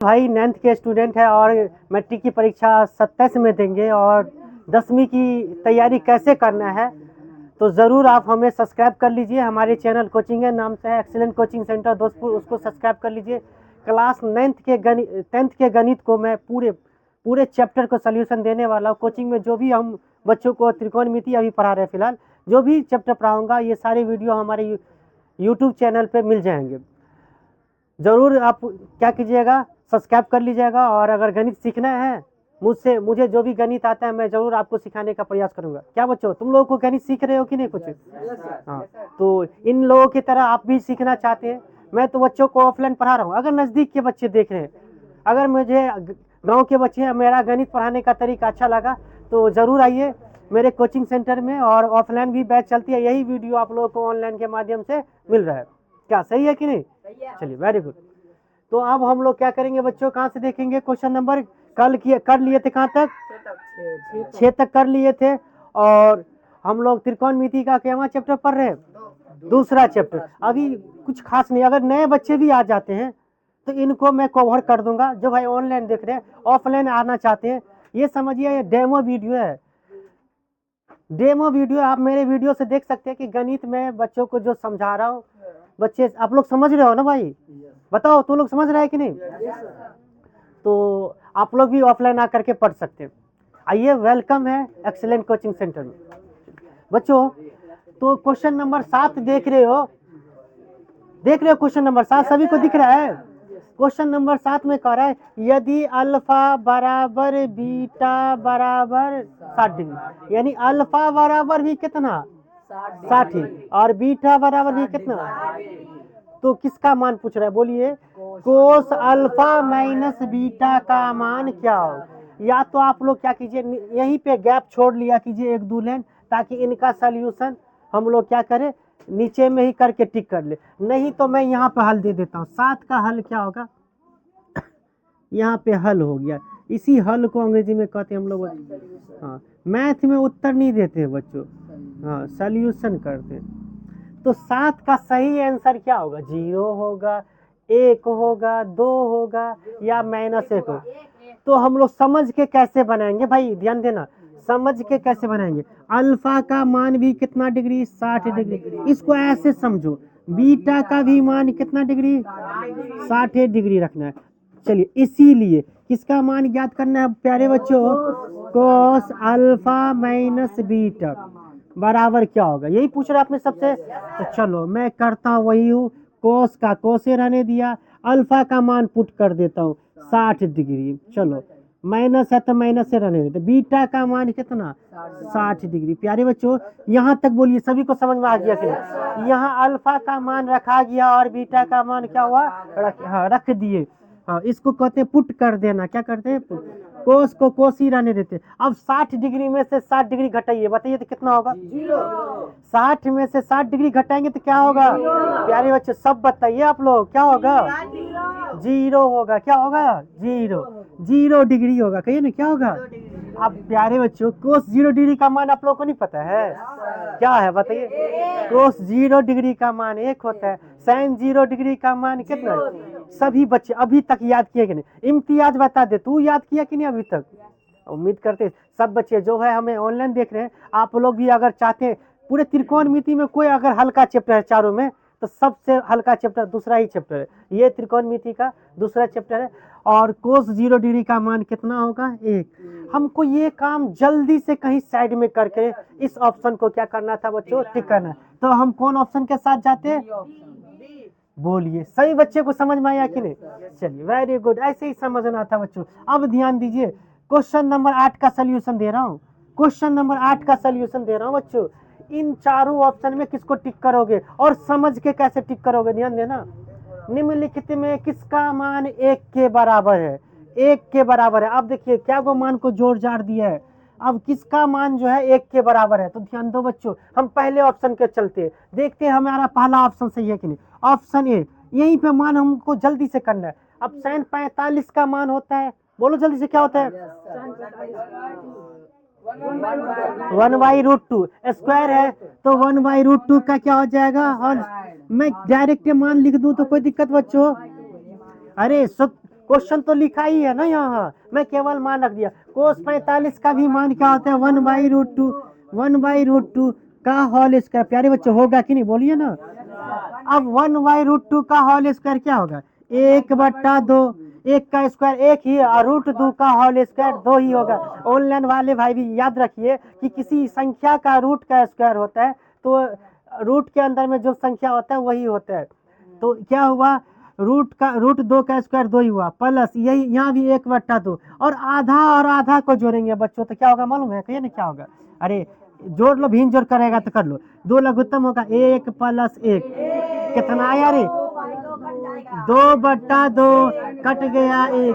भाई 9th के student है और मैट्रिक की परीक्षा 27 में देंगे और 10वीं की तैयारी कैसे करना है, तो ज़रूर आप हमें सब्सक्राइब कर लीजिए। हमारे चैनल कोचिंग है, नाम से है एक्सीलेंट कोचिंग सेंटर दोस्तपुर, उसको सब्सक्राइब कर लीजिए। क्लास 10th के गणित को मैं पूरे चैप्टर को सोल्यूशन देने वाला हूँ। कोचिंग में जो भी हम बच्चों को त्रिकोणमिति अभी पढ़ा रहे हैं, फिलहाल जो भी चैप्टर पढ़ाऊँगा ये सारे वीडियो हमारे यूट्यूब चैनल पर मिल जाएंगे। ज़रूर आप क्या कीजिएगा, सब्सक्राइब कर लीजिएगा। और अगर गणित सीखना है मुझे जो भी गणित आता है मैं ज़रूर आपको सिखाने का प्रयास करूंगा। क्या बच्चों, तुम लोगों को गणित सीख रहे हो कि नहीं कुछ? हाँ, तो इन लोगों की तरह आप भी सीखना चाहते हैं। मैं तो बच्चों को ऑफलाइन पढ़ा रहा हूँ। अगर नज़दीक के बच्चे देख रहे हैं, अगर मुझे गाँव के बच्चे मेरा गणित पढ़ाने का तरीका अच्छा लगा तो ज़रूर आइए मेरे कोचिंग सेंटर में। और ऑफलाइन भी बैच चलती है, यही वीडियो आप लोगों को ऑनलाइन के माध्यम से मिल रहा है। क्या सही है कि नहीं? चलिए, वेरी गुड। तो अब हम लोग क्या करेंगे बच्चों, कहाँ से देखेंगे? क्वेश्चन नंबर कर लिए थे, कहाँ तक? 6 तक कर लिए थे। और हम लोग त्रिकोणमिति का क्या चैप्टर पढ़ रहे हैं? दूसरा चैप्टर। अभी कुछ खास नहीं, अगर नए बच्चे भी आ जाते हैं तो इनको मैं कवर कर दूंगा। जो भाई ऑनलाइन देख रहे हैं, ऑफलाइन आना चाहते हैं, ये समझिए ये डेमो वीडियो है। डेमो वीडियो आप मेरे वीडियो से देख सकते हैं कि गणित में बच्चों को जो समझा रहा हूँ, बच्चे आप लोग समझ रहे हो ना भाई? बताओ, तुम लोग समझ रहे हैं कि नहीं? तो आप लोग भी ऑफलाइन आकर के पढ़ सकते हैं। आइए, वेलकम है एक्सीलेंट कोचिंग सेंटर में बच्चों। तो क्वेश्चन नंबर 7 देख रहे हो? क्वेश्चन नंबर 7 सभी को दिख रहा है? क्वेश्चन नंबर 7 में कह रहा है यदि अल्फा बराबर बीटा बराबर 60 डिग्री, यानी अल्फा बराबर भी कितना? 60 और बीटा बराबर भी कितना? तो किसका मान पूछ रहा है, बोलिए? कोस अल्फा माइनस बीटा का मान क्या हो? या तो आप लोग क्या कीजिए, यहीं पे गैप छोड़ लिया कीजिए 1-2 लाइन, ताकि इनका सोल्यूशन हम लोग क्या करें, नीचे में ही करके टिक कर ले। नहीं तो मैं यहाँ पे हल दे देता हूँ। 7 का हल क्या होगा? यहाँ पे हल हो गया। इसी हल को अंग्रेजी में कहते हैं हम लोग, हाँ, मैथ में उत्तर नहीं देते हैं बच्चों, हाँ, सोल्यूशन करते हैं। तो 7 का सही आंसर क्या होगा? 0 होगा, 1 होगा, 2 होगा या -1 होगा। तो हम लोग समझ के कैसे बनाएंगे भाई, ध्यान देना, समझ के कैसे बनाएंगे। अल्फा का मान भी कितना डिग्री? 60 डिग्री। इसको ऐसे समझो, बीटा का भी मान कितना डिग्री? 60 डिग्री रखना है। चलिए, इसीलिए किसका मान ज्ञात करना है प्यारे बच्चों? कोस अल्फा माइनस बीटा बराबर क्या होगा, यही पूछ रहा आपने सबसे। तो चलो मैं करता वही हूँ, कोस का कोसे रहने दिया, अल्फा का मान पुट कर देता हूँ 60 डिग्री। चलो, माइनस है तो माइनस से रहने देते। बीटा का मान कितना? 60 डिग्री। प्यारे बच्चों, यहाँ तक बोलिए, सभी को समझ में आ गया कि यहाँ अल्फा का मान रखा गया और बीटा का मान क्या हुआ? रख दिए। हाँ, इसको कहते हैं पुट कर देना। क्या करते हैं? पुट। कोस को कोस ही रहने देते। अब 60 डिग्री में से 60 डिग्री घटाइए, बताइए तो कितना होगा? 60 में से 60 डिग्री घटाएंगे तो क्या होगा? प्यारे बच्चे सब बताइए आप लोग, क्या होगा? 0 होगा। क्या होगा? 0 डिग्री होगा। कहिए ना, क्या होगा? अब प्यारे बच्चों, कोस 0 डिग्री का मान आप लोगों को नहीं पता है? क्या है बताइए? कोस 0 डिग्री का मान 1 होता है। साइन 0 डिग्री का मान कितना? सभी बच्चे अभी तक याद किए कि नहीं? इम्तियाज बता दे, तू याद किया कि नहीं अभी तक? उम्मीद करते सब बच्चे जो है हमें ऑनलाइन देख रहे हैं, आप लोग भी अगर चाहते हैं, पूरे त्रिकोणमिति में कोई अगर हल्का चैप्टर है चारों में, तो सबसे हल्का चैप्टर दूसरा ही चैप्टर है, ये त्रिकोणमिति का दूसरा चैप्टर है। और कोस 0 डिग्री का मान कितना होगा? 1। हमको ये काम जल्दी से कहीं साइड में करके इस ऑप्शन को क्या करना था बच्चों? टिक करना। तो हम कौन ऑप्शन के साथ जाते हैं? बोलिए, सही बच्चे को समझ में आया कि नहीं? चलिए, वेरी गुड, ऐसे ही समझना था बच्चों। अब ध्यान दीजिए, क्वेश्चन नंबर 8 का सोल्यूशन दे रहा हूँ। क्वेश्चन नंबर 8 का सोल्यूशन दे रहा हूँ बच्चों। इन चारों ऑप्शन में किसको टिक करोगे और समझ के कैसे टिक करोगे, ध्यान देना। निम्नलिखित में किसका मान 1 के बराबर है? 1 के बराबर है। अब देखिए क्या को मान को जोड़ जाड़ दिया है। अब किसका मान जो है 1 के बराबर है? तो ध्यान दो बच्चों, हम पहले ऑप्शन के चलते हैं, देखते हैं हमारा पहला ऑप्शन सही है कि नहीं। ऑप्शन ए, यहीं पे मान हमको जल्दी से करना है। अब साइन 45 का मान होता है, बोलो जल्दी से, क्या होता है? 1/√2 स्क्वायर है, तो 1/√2 का क्या हो जाएगा? और मैं डायरेक्ट मान लिख दूं तो कोई दिक्कत बच्चों? अरे सब क्वेश्चन तो लिखा ही है ना यहाँ, मैं केवल मान रख दिया। cos 45 का भी मान क्या होता है 1/√2, 1/√2 का होल स्क्वायर। प्यारे बच्चों होगा कि नहीं बोलिए ना। अब 1/√2 का होल स्क्वायर क्या होगा 1/2, 1 का स्क्वायर 1 ही, और √2 का होल स्क्वायर 2 ही होगा। ऑनलाइन वाले भाई भी याद रखिए कि किसी संख्या का रूट का स्क्वायर होता है तो रूट के अंदर में जो संख्या होता है वही होता है। तो क्या हुआ √2 का स्क्वायर 2 ही हुआ, प्लस यही यहाँ भी 1/2, और आधा को जोड़ेंगे बच्चों तो क्या होगा मालूम है कहिए ना क्या होगा। अरे जोड़ लो, भिन्न जोड़ करेगा तो कर लो, 2 लघुत्तम होगा 1 + 1 कितना आया रे 2/2 कट गया 1।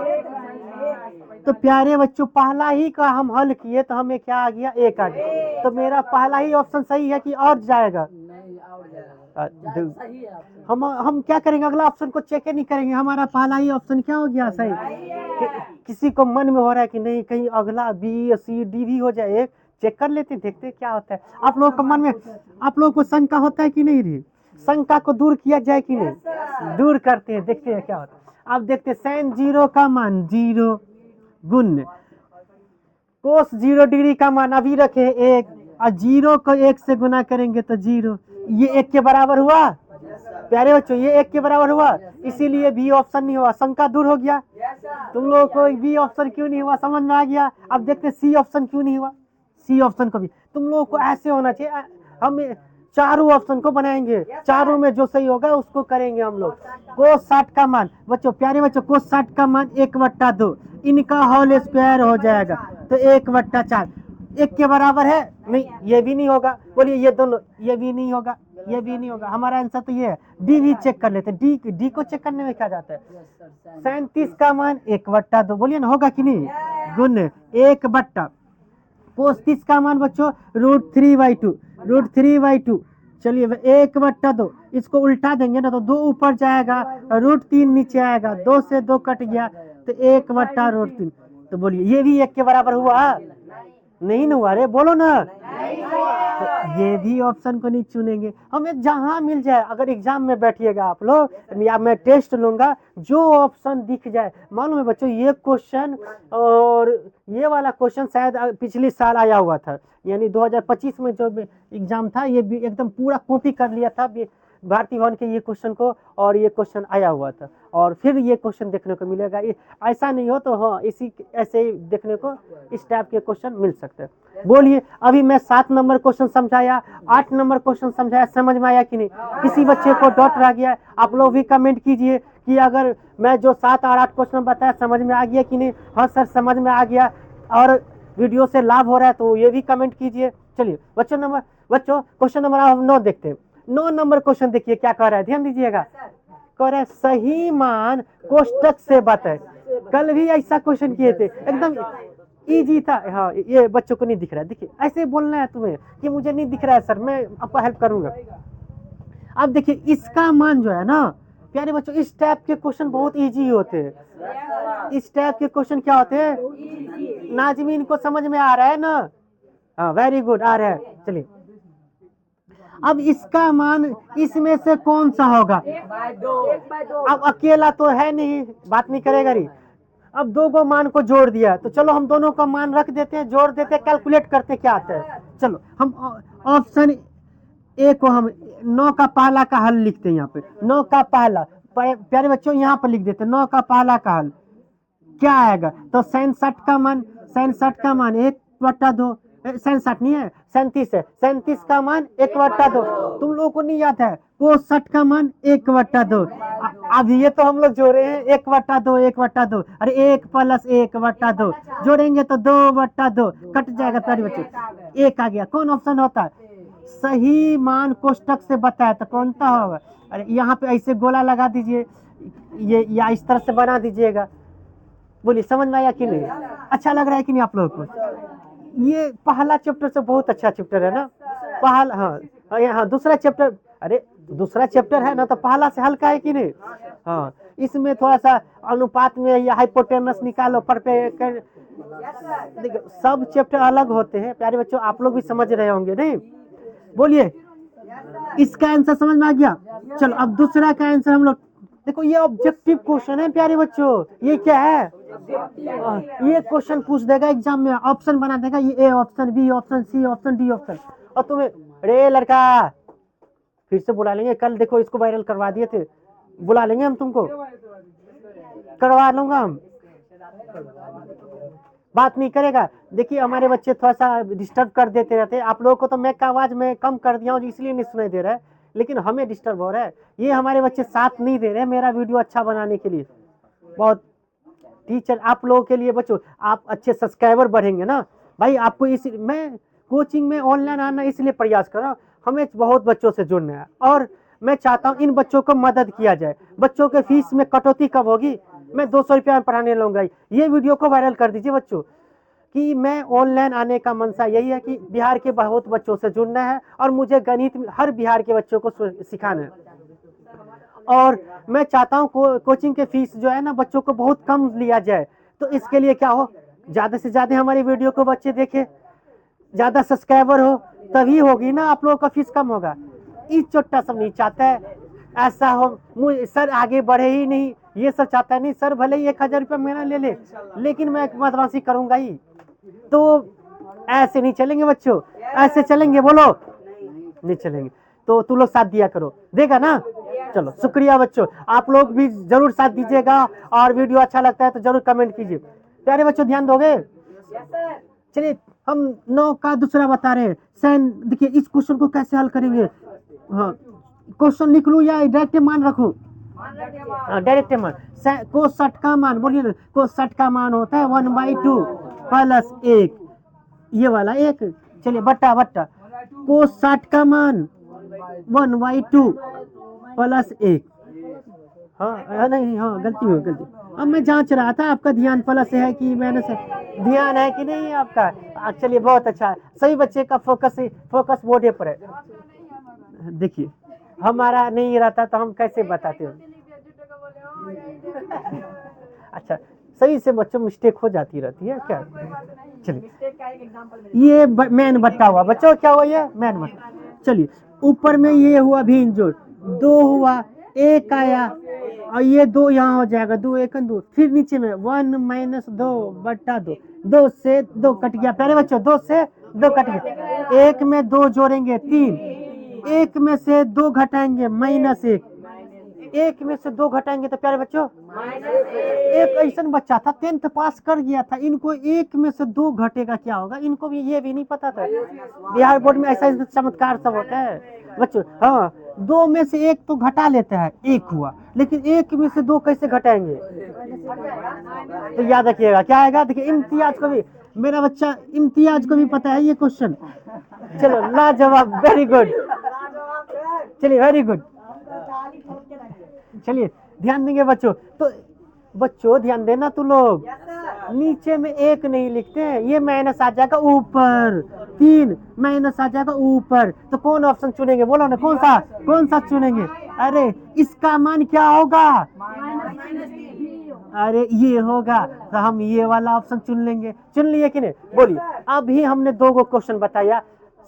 तो प्यारे बच्चों पहला ही का हम हल किए तो हमें क्या आ गया 1 आ गया। तो मेरा पहला ही ऑप्शन सही है कि और जाएगा। हम क्या करेंगे अगला ऑप्शन को चेक ही नहीं करेंगे, हमारा पहला ही ऑप्शन क्या हो गया सही। किसी को मन में हो रहा है कि नहीं कहीं अगला बी सी डी भी हो जाए, एक चेक कर लेते देखते क्या होता है। आप लोगों को मन में आप लोगों को शंका होता है कि नहीं रे, शंका को दूर किया जाए कि नहीं, दूर करते हैं देखते हैं क्या होता है। अब देखते sin 0 का मान 0 गुण cos 0 डिग्री का मान अभी रखे 1, और 0 को 1 से गुना करेंगे तो 0, ये 1 के बराबर हुआ। प्यारे बच्चों ये 1 के बराबर हुआ, इसीलिए बी ऑप्शन नहीं हुआ, शंका दूर हो गया। तुम लोगों को बी ऑप्शन क्यों नहीं हुआ समझ में आ गया। अब देखते सी ऑप्शन क्यों नहीं हुआ, सी ऑप्शन को भी तुम लोगों को ऐसे होना चाहिए। हम चारों ऑप्शन को बनाएंगे, चारों में जो सही होगा उसको करेंगे हम लोग। cos 60 का मान बच्चों, प्यारे बच्चों cos 60 का मान 1/2, इनका होल स्क्वायर हो जाएगा तो 1/4, 1 के बराबर है नहीं, ये भी नहीं होगा। बोलिए ये दोनों, ये भी नहीं होगा, ये भी नहीं होगा। हमारा आंसर तो ये है। डी भी चेक कर लेते, डी को चेक करने में क्या जाता है। 37 का मान 1/2, बोलिए ना होगा कि नहीं, गुण 1/, cos 30 का मान बच्चों √3/2, चलिए 1/2, इसको उल्टा देंगे ना तो 2 ऊपर जाएगा, √3 नीचे आएगा, 2 से 2 कट गया तो 1/√3। तो बोलिए ये भी 1 के बराबर हुआ नहीं हुआ रे, बोलो ना। तो ये भी ऑप्शन को नहीं चुनेंगे, हमें जहां मिल जाए। अगर एग्जाम में बैठिएगा आप लोग या मैं टेस्ट लूंगा, जो ऑप्शन दिख जाए। मालूम है बच्चों ये क्वेश्चन और ये वाला क्वेश्चन शायद पिछले साल आया हुआ था, यानी 2025 में जो एग्जाम था ये भी एकदम पूरा कॉपी कर लिया था भारतीय भवन के ये क्वेश्चन को, और ये क्वेश्चन आया हुआ था और फिर ये क्वेश्चन देखने को मिलेगा। ऐसा नहीं हो तो हाँ इसी ऐसे ही देखने को इस टाइप के क्वेश्चन मिल सकते हैं। बोलिए अभी मैं 7 नंबर क्वेश्चन समझाया, 8 नंबर क्वेश्चन समझाया, समझ में आया कि नहीं। किसी बच्चे को डाउट रह गया आप लोग भी कमेंट कीजिए कि अगर मैं जो 7 और 8 क्वेश्चन बताया समझ में आ गया कि नहीं। हाँ सर समझ में आ गया और वीडियो से लाभ हो रहा है तो ये भी कमेंट कीजिए। चलिए बच्चों क्वेश्चन नंबर 9 देखते हैं। 9 नंबर क्वेश्चन देखिए क्या कह रहा है, ध्यान दीजिएगा। कह रहा है सही मान कोष्टक से बताए। कल भी ऐसा क्वेश्चन किए थे, एकदम इजी था। हाँ ये बच्चों को नहीं दिख रहा है, देखिए ऐसे बोलना है तुम्हें कि मुझे नहीं दिख रहा है सर, मैं आपको हेल्प करूंगा। अब देखिए इसका मान जो है ना प्यारे बच्चों, इस टाइप के क्वेश्चन बहुत इजी होते हैं। इस टाइप के क्वेश्चन क्या होते हैं नाजमीन को समझ में आ रहा है ना। हाँ वेरी गुड आ रहा है। चलिए अब इसका मान इसमें से कौन सा होगा। अब अकेला तो है नहीं, बात नहीं करेगा री। अब 2 को मान को जोड़ दिया तो चलो हम दोनों का मान रख देते हैं, जोड़ देते हैं, कैलकुलेट करते हैं क्या आता है। चलो हम ऑप्शन ए को हम 9 का पहला का हल लिखते हैं। यहाँ पे 9 का पहला, प्यारे बच्चों यहाँ पर लिख देते हैं 9 का पहला का हल क्या आएगा। तो 67 का मान 1/2, 67 नहीं है 37 है, 37 का मान 1/2। तुम लोगों को नहीं याद है cos 60 का मान 1/2। अब ये तो हम लोग जोड़े हैं 1/2, अरे 1 + 1/2 जोड़ेंगे तो 2/2 कट जाएगा। प्यारे बच्चों 1 आ गया। कौन ऑप्शन होता है सही मान कोष्टक से बताया तो कौन सा होगा। अरे यहाँ पे ऐसे गोला लगा दीजिए, ये या इस तरह से बना दीजिएगा। बोलिए समझ में आया कि नहीं, अच्छा लग रहा है कि नहीं आप लोगों को। ये पहला चैप्टर से बहुत अच्छा चैप्टर है ना पहला। हाँ दूसरा चैप्टर, अरे दूसरा चैप्टर है ना तो पहला से हल्का है कि नहीं। हाँ इसमें थोड़ा सा अनुपात में या हाइपोटेनस निकालो पर देखो सब चैप्टर अलग होते हैं। प्यारे बच्चों आप लोग भी समझ रहे होंगे नहीं। बोलिए इसका आंसर समझ में आ गया। चलो अब दूसरा का आंसर हम लोग देखो ये ऑब्जेक्टिव क्वेश्चन है प्यारे बच्चों, ये क्या है, ये क्वेश्चन पूछ देगा एग्जाम में, ऑप्शन बना देगा, ये A option, B option, C option, D option, और तुम्हें रे लड़का फिर से बुला लेंगे कल, देखो इसको वायरल करवा दिए थे, बुला लेंगे हम तुमको, करवा लूंगा हम, बात नहीं करेगा। देखिए हमारे बच्चे थोड़ा सा डिस्टर्ब कर देते रहते हैं, आप लोगों को तो मैं का आवाज में कम कर दिया हूँ इसलिए नहीं सुनाई दे रहा है, लेकिन हमें डिस्टर्ब हो रहा है, ये हमारे बच्चे साथ नहीं दे रहे मेरा वीडियो अच्छा बनाने के लिए। बहुत टीचर आप लोगों के लिए बच्चों, आप अच्छे सब्सक्राइबर बढ़ेंगे ना भाई, आपको इस मैं कोचिंग में ऑनलाइन आना इसलिए प्रयास कर रहा हूँ, हमें बहुत बच्चों से जुड़ना है, और मैं चाहता हूँ इन बच्चों को मदद किया जाए। बच्चों के फीस में कटौती कब होगी, मैं 200 रुपया में पढ़ाने लूंगा। ये वीडियो को वायरल कर दीजिए बच्चों, कि मैं ऑनलाइन आने का मंशा यही है कि बिहार के बहुत बच्चों से जुड़ना है, और मुझे गणित हर बिहार के बच्चों को सिखाना है, और मैं चाहता हूँ कोचिंग के फीस जो है ना बच्चों को बहुत कम लिया जाए। तो इसके लिए क्या हो, ज्यादा से ज्यादा हमारी वीडियो को बच्चे देखे, ज्यादा सब्सक्राइबर हो, तभी होगी ना आप लोगों का फीस कम होगा। इस छोटा सब नहीं चाहता है ऐसा हो, मुझे सर आगे बढ़े ही नहीं, ये सब चाहता है नहीं, सर भले ही 1000 रुपया महीना ले ले, लेकिन मैं बदमाशी करूंगा ही, तो ऐसे नहीं चलेंगे बच्चों, ऐसे चलेंगे बोलो, नहीं चलेंगे। तो तुम लोग साथ दिया करो, देगा ना, चलो शुक्रिया बच्चों, आप लोग भी जरूर साथ दीजिएगा, और वीडियो अच्छा लगता है तो जरूर कमेंट कीजिए। प्यारे बच्चों ध्यान दोगे, चलिए हम 9 का दूसरा बता रहे हैं, साइन देखिए इस क्वेश्चन को कैसे हल करेंगे। हाँ क्वेश्चन लिख लूं या डायरेक्ट मान रखूं, डायरेक्ट मान, को 60 का मान बोलिए ना, को 60 का मान होता है 1/2 प्लस 1, ये वाला एक, चलिए बट्टा बट्टा, को 60 का मान 1/2 प्लस 1, हाँ नहीं हाँ गलती हो गलती, अब मैं जांच रहा था आपका ध्यान प्लस है कि माइनस है, ध्यान है कि नहीं है आपका, चलिए बहुत अच्छा है, सभी बच्चे का फोकस बोर्ड पर है। देखिए हमारा नहीं रहता तो हम कैसे बताते हो, अच्छा सही से बच्चों मिस्टेक हो जाती रहती है क्या, चलिए ये मैन बट्टा हुआ बच्चों, क्या हुआ ये मैन बट्टा, चलिए ऊपर में ये हुआ भी इंजोड़, 2 हुआ, 1 आया, और ये 2 यहाँ हो जाएगा, 2 1 2, फिर नीचे में 1 - 2 बट्टा 2, 2 से 2 कट गया प्यारे बच्चों, 2 से 2 कट गया, 1 में 2 जोड़ेंगे 3, 1 में से 2 घटाएंगे -1, 1 में से 2 घटाएंगे तो प्यारे बच्चों एक ऐसा बच्चा था 10th पास कर गया था, इनको 1 में से 2 घटेगा क्या होगा, इनको भी ये भी नहीं पता था, बिहार बोर्ड में ऐसा चमत्कार सब होता है बच्चों। हाँ 2 में से 1 तो घटा लेता है, 1 हुआ, लेकिन 1 में से 2 कैसे घटाएंगे, तो याद रखिएगा क्या आएगा, देखिए इम्तियाज को भी, मेरा बच्चा इम्तियाज को भी पता है ये क्वेश्चन, चलो लाजवाब, वेरी गुड, चलिए वेरी गुड, चलिए ध्यान देंगे बच्चों, तो बच्चों ध्यान देना तुम लोग, नीचे में 1 नहीं लिखते हैं, ये माइनस आ जाएगा ऊपर, 3 माइनस आ जाएगा ऊपर, तो कौन ऑप्शन चुनेंगे बोलो ना, कौन सा चुनेंगे, अरे इसका मान क्या होगा, अरे ये होगा, तो हम ये वाला ऑप्शन चुन लेंगे, चुन लिए कि नहीं, बोलिए। अभी हमने 2 क्वेश्चन बताया,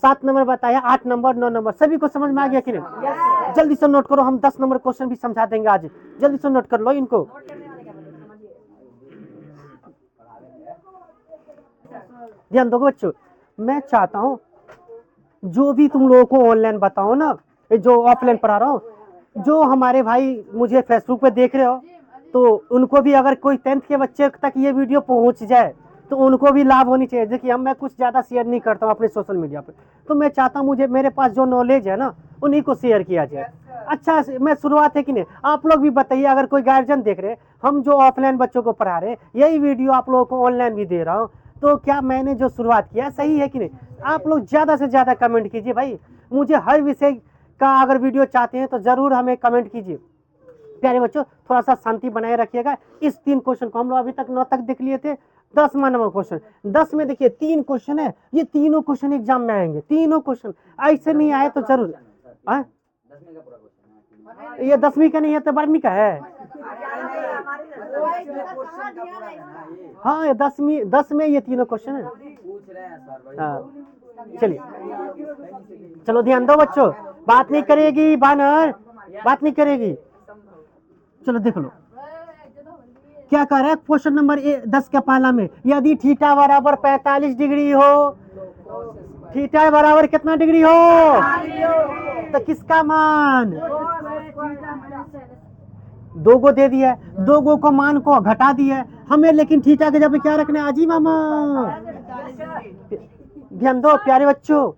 7 नंबर बताया, 8 नंबर 9 नंबर, सभी को समझ में आ गया कि नहीं, जल्दी से नोट करो, हम 10 नंबर क्वेश्चन भी समझा देंगे आज, जल्दी से नोट कर लो इनको। ध्यान दो बच्चों, मैं चाहता हूँ जो भी तुम लोगों को ऑनलाइन बताओ ना, जो ऑफलाइन पढ़ा रहा हूँ, जो हमारे भाई मुझे फेसबुक पे देख रहे हो, तो उनको भी अगर कोई 10th के बच्चे तक ये वीडियो पहुंच जाए तो उनको भी लाभ होनी चाहिए। देखिए हम मैं कुछ ज़्यादा शेयर नहीं करता हूँ अपने सोशल मीडिया पे, तो मैं चाहता हूँ मुझे मेरे पास जो नॉलेज है ना उन्हीं को शेयर किया जाए। अच्छा मैं शुरुआत है कि नहीं, आप लोग भी बताइए, अगर कोई गार्जियन देख रहे हैं, हम जो ऑफलाइन बच्चों को पढ़ा रहे हैं यही वीडियो आप लोगों को ऑनलाइन भी दे रहा हूँ, तो क्या मैंने जो शुरुआत किया सही है कि नहीं। आप लोग ज़्यादा से ज़्यादा कमेंट कीजिए भाई, मुझे हर विषय का अगर वीडियो चाहते हैं तो ज़रूर हमें कमेंट कीजिए। प्यारे बच्चों थोड़ा सा शांति बनाए रखिएगा। इस 3 क्वेश्चन को हम लोग अभी तक 9 तक देख लिए थे, 10वां नंबर क्वेश्चन, 10 में देखिए 3 क्वेश्चन है, ये तीनों क्वेश्चन एग्जाम में आएंगे, तीनों क्वेश्चन, ऐसे नहीं आए तो जरूर, ये 10वीं का नहीं है तो 12वीं का है, हाँ ये 10 में ये तीनों क्वेश्चन है, हाँ चलिए चलो ध्यान दो बच्चों, बात नहीं करेगी बानर, बात नहीं करेगी, चलो देख लो क्या कह रहा है क्वेश्चन नंबर 10 का पहला में, यदि थीटा बराबर 45 डिग्री हो, थीटा बराबर कितना डिग्री हो, तो किसका मान, 2 को दे दिया है, 2 को मान को घटा दिया है हमें, लेकिन थीटा के जब क्या रखना है अजी मामा, ध्यान दो प्यारे बच्चों,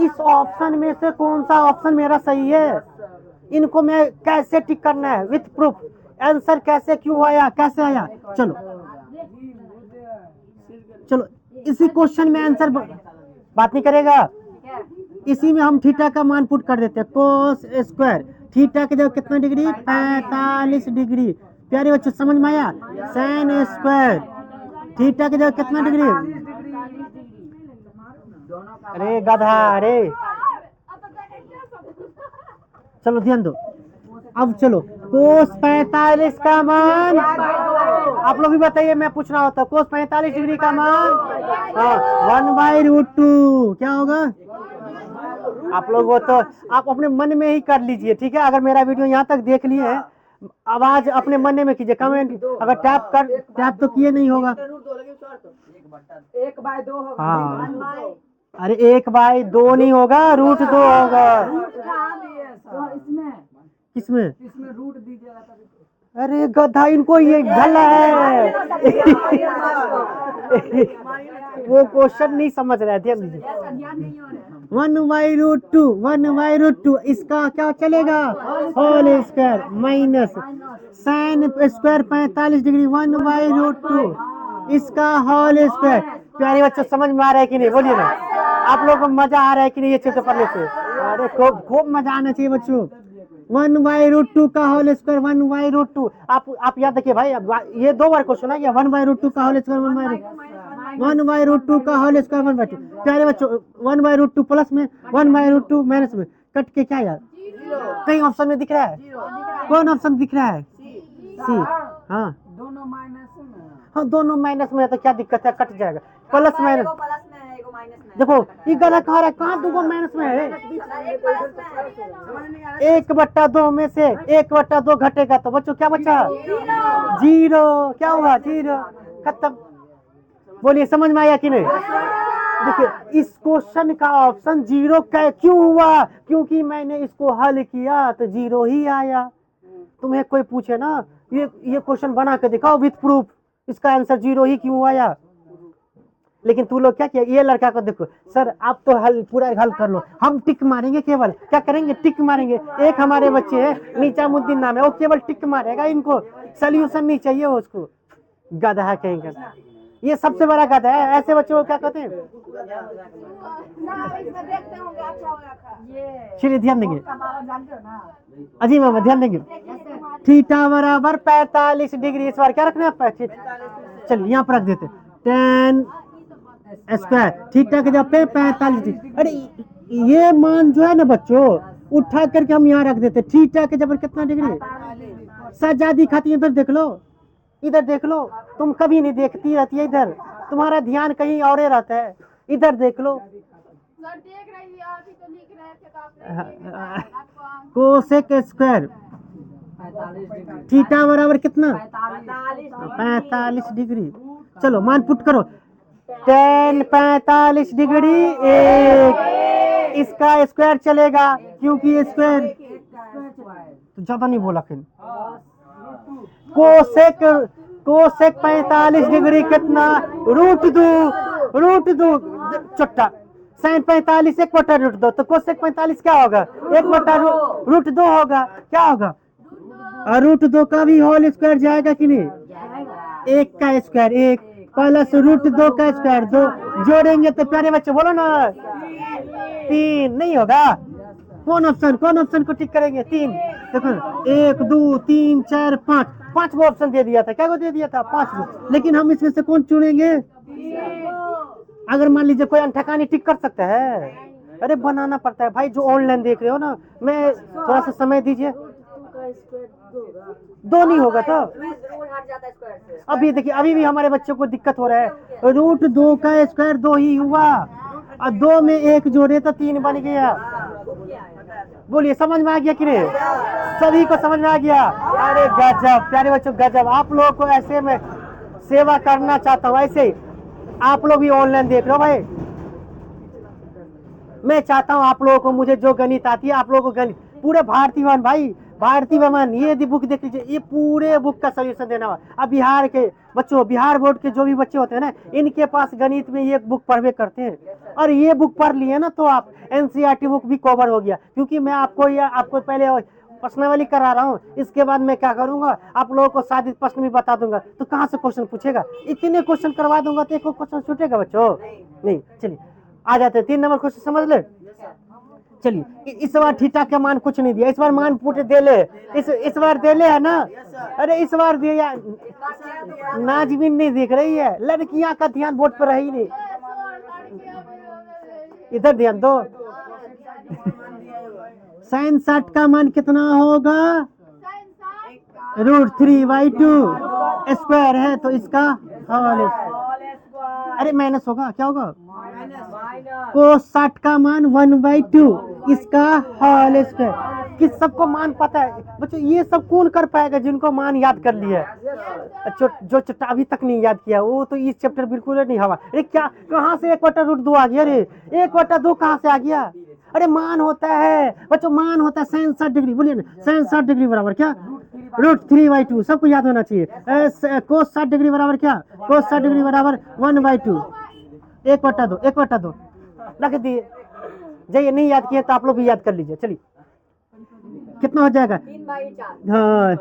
इस ऑप्शन में से कौन सा ऑप्शन मेरा सही है, इनको मैं कैसे टिक करना है विथ प्रूफ, आंसर कैसे क्यों आया, कैसे आया, चलो चलो इसी क्वेश्चन में आंसर बात नहीं करेगा, इसी में हम थीटा का मान पुट कर देते हैं, कोस स्क्वायर थीटा के जगह कितना डिग्री, 45 डिग्री, प्यारे बच्चों समझ में आया, साइन स्क्वायर थीटा के जगह कितना डिग्री, अरे गधा अरे, चलो ध्यान दो, अब चलो कोस 45 का मान, आप लोग भी बताइए, मैं पूछ रहा होता कोस 45 डिग्री का मान, हाँ 1/√2 क्या होगा, आप लोग वो तो आप अपने मन में ही कर लीजिए, ठीक है, अगर मेरा वीडियो यहाँ तक देख लिए हैं, आवाज अपने मन में कीजिए, कमेंट अगर टैप तो किए नहीं होगा, 1/2 होगा, हाँ अरे 1/2 नहीं होगा, √2 होगा, किसमें, इसमें रूट दीजिएगा तभी तो। अरे गधा इनको ये गला है वो क्वेश्चन नहीं समझ रहे थे, 1/√2 इसका क्या चलेगा, whole square minus sine square 45 degree 1/√2 इसका होल स्क्वायर, प्यारे बच्चों समझ में आ रहा है कि नहीं, बोलिए ना, आप लोगों को मजा आ रहा है कि नहीं ये चीज पढ़ने से, अरे खूब मजा आना चाहिए बच्चों, 1/√2 का होल स्क्वायर 1/√2, आप याद रखिए भाई, ये 2 बार क्वेश्चन है, 1/√2 का होल स्क्वायर 1/√2 का होल स्क्वायर 1/2, प्यारे बच्चों 1/√2 प्लस में 1/√2 माइनस में कट के क्या यार, कहीं ऑप्शन में दिख रहा है, कौन ऑप्शन दिख रहा है, सी, हाँ दोनों माइनस में, हाँ दोनों माइनस में है तो क्या दिक्कत है, कट जाएगा, प्लस माइनस, देखो ये गलत कह रहा है, कहाँ 2 माइनस में है, 1/2 में से 1/2 घटेगा तो बच्चों क्या बचा, 0, क्या हुआ 0, खत्म, बोलिए समझ में आया कि नहीं, देखिए इस क्वेश्चन का ऑप्शन 0 क्यों हुआ, क्योंकि मैंने इसको हल किया तो 0 ही आया, तुम्हें कोई पूछे ना ये क्वेश्चन बना के दिखाओ विथ प्रूफ, इसका आंसर 0 ही क्यों आया, लेकिन तू लोग क्या किया, ये लड़का को देखो सर आप तो हल पूरा हल कर लो, हम टिक मारेंगे, केवल क्या करेंगे टिक मारेंगे, एक हमारे बच्चे हैं निजामुद्दीन नाम है, वो केवल टिक मारेगा, इनको सोल्यूशन नहीं चाहिए उसको, गधा कहेंगे, ये सबसे बड़ा गधा है, ऐसे बच्चों को क्या कहते हैं, चलिए ध्यान देंगे अजी मामा ध्यान देंगे, थीटा बराबर 45 डिग्री, इस बार क्या रखना है, चलिए यहाँ पर रख देते, 10 स्क्वायर थीटा के जब पे 45 डिग्री, अरे ये मान जो है ना बच्चों उठा करके हम यहाँ रख देते, थीटा के जब कितना डिग्री, सजादी खाती है, इधर देख लो, तुम कभी नहीं देखती रहती है इधर, तुम्हारा ध्यान कहीं और रहता है, इधर देख लो, कोसेक स्क्वायर थीटा बराबर कितना, 45 डिग्री, चलो मान पुट करो, 10 45 डिग्री 1, इसका स्क्वायर चलेगा क्योंकि स्क्वायर तो ज्यादा नहीं बोला, फिर कोसेक 45 डिग्री कितना, √2 चट्टा, साइन 45 1/√2, तो कोसेक 45 क्या होगा, 1/√2 होगा, क्या होगा, और √2 का भी होल स्क्वायर जाएगा कि नहीं, 1 का स्क्वायर 1 प्लस √2 का स्क्वायर 2, जोड़ेंगे तो प्यारे बच्चे बोलो ना 3 नहीं होगा, कौन ऑप्शन को टिक करेंगे, 3, देखो 1 2 3 4 5 गो ऑप्शन दे दिया था, क्या को दे दिया था, 5 गो, लेकिन हम इसमें से कौन चुनेंगे, अगर मान लीजिए कोई अनठकानी टिक कर सकता है, अरे बनाना पड़ता है भाई, जो ऑनलाइन देख रहे हो ना, मैं थोड़ा सा समय दीजिए, 2 नहीं होगा तो अभी देखिए, अभी भी हमारे बच्चों को दिक्कत हो रहा है, √2 का स्क्वायर 2 ही हुआ, और 2 में 1 जोड़े तो 3 बन गया, बोलिए समझ में आ गया कि नहीं, सभी को समझ में आ गया? अरे गजब प्यारे बच्चों, गजब। आप लोगों को ऐसे में सेवा करना चाहता हूँ, ऐसे ही आप लोग भी ऑनलाइन देख रहे हो भाई। मैं चाहता हूँ आप लोगों को, मुझे जो गणित आती है आप लोगों को गणित पूरे भारतीय वन भाई, भारतीय वन, ये बुक देख लीजिए, ये पूरे बुक का सोल्यूशन देना हुआ। अब बिहार के बच्चों, बिहार बोर्ड के जो भी बच्चे होते हैं ना, इनके पास गणित में ये बुक पढ़वे करते हैं, और ये बुक पढ़ लिए ना तो आप एनसीईआरटी बुक भी कवर हो गया। क्योंकि मैं आपको पहले प्रश्नावली करा रहा हूँ, इसके बाद मैं क्या करूंगा, आप लोगों को शादी प्रश्न भी बता दूंगा। तो कहाँ से क्वेश्चन पूछेगा? इतने क्वेश्चन करवा दूंगा तो एक क्वेश्चन छूटेगा बच्चों? नहीं। चलिए आ जाते हैं 3 नंबर क्वेश्चन, समझ ले। चलिए इस बार थीटा का मान कुछ नहीं दिया, इस बार मान पूरे दे ले, इस बार दे ले है ना? अरे इस बार दिया, नाजमीन नहीं दिख रही है, लड़कियां का ध्यान बोर्ड पर ही नहीं, इधर ध्यान दो। साइन 60 का मान कितना होगा? √3/2 स्क्वायर है तो इसका होल। अरे माइनस होगा, क्या होगा? कोस 60 का मान 1/2 इसका होल स्क्वायर। किस सबको मान पता है बच्चों? ये सब कौन कर पाएगा जिनको मान याद कर लिया है? जो चट्टा अभी तक नहीं याद किया वो तो इस चैप्टर बिल्कुल नहीं हवा। अरे क्या, कहाँ से 1/√2 आ गया? रे 1/2 कहाँ से आ गया? अरे मान होता है बच्चों, मान होता है sin 60 डिग्री। बोलिए ना, sin 60 डिग्री बराबर क्या? √3/2, सबको याद होना चाहिए। कोस 60 डिग्री बराबर क्या? कोस 60 डिग्री बराबर 1/2। 1/2 1/2 रख दिए। जाइए, नहीं याद किए तो आप लोग भी याद कर लीजिए। चलिए कितना हो जाएगा? 3/4। हाँ,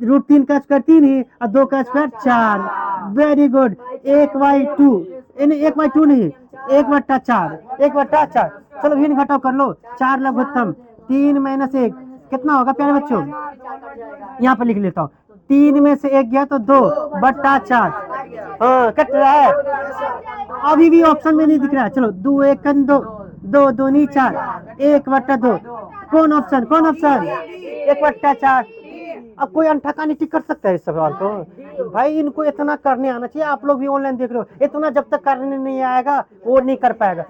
√3 का स्क्वायर 3 ही और 2 का स्क्वायर 4। Very good. 1/2 1/2 नहीं, 1/4 1/4। चलो भिन्न घटाव कर लो, 4 लघुत्तम 3 - 1 कितना होगा प्यारे बच्चों? यहाँ पर लिख लेता हूँ, 3 में से 1 गया तो 2/4। हाँ कट रहा है, अभी भी ऑप्शन में नहीं दिख रहा है। चलो 2 × 1 = 2, 2 × 2 = 4, 1/2। कौन ऑप्शन? 1/4। अब कोई अंठाकानी टिक कर सकता है इस सवाल को? भाई इनको इतना करने आना चाहिए। आप लोग भी ऑनलाइन देख रहे हो, इतना जब तक करने नहीं आएगा वो नहीं कर पाएगा।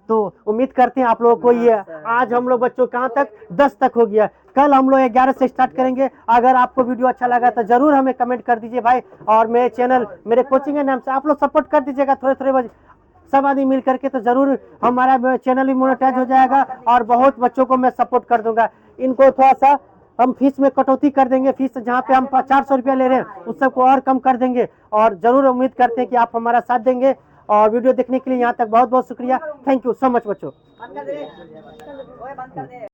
तो उम्मीद करते हैं आप लोगों को ये, आज हम लोग बच्चों कहाँ तक 10 तक हो गया, कल हम लोग 11 से स्टार्ट करेंगे। अगर आपको वीडियो अच्छा लगा तो जरूर हमें कमेंट कर दीजिए भाई, और मेरे चैनल, मेरे कोचिंग के नाम से आप लोग सपोर्ट कर दीजिएगा थोड़े बजे सब आदमी मिल करके, तो जरूर हमारा चैनल भी मोनेटाइज हो जाएगा और बहुत बच्चों को मैं सपोर्ट कर दूंगा। इनको थोड़ा सा हम फीस में कटौती कर देंगे, फीस जहाँ पे हम 400 रुपया ले रहे हैं उस सबको और कम कर देंगे, और जरूर उम्मीद करते हैं कि आप हमारा साथ देंगे। और वीडियो देखने के लिए यहाँ तक बहुत बहुत शुक्रिया। थैंक यू सो मच बच्चों।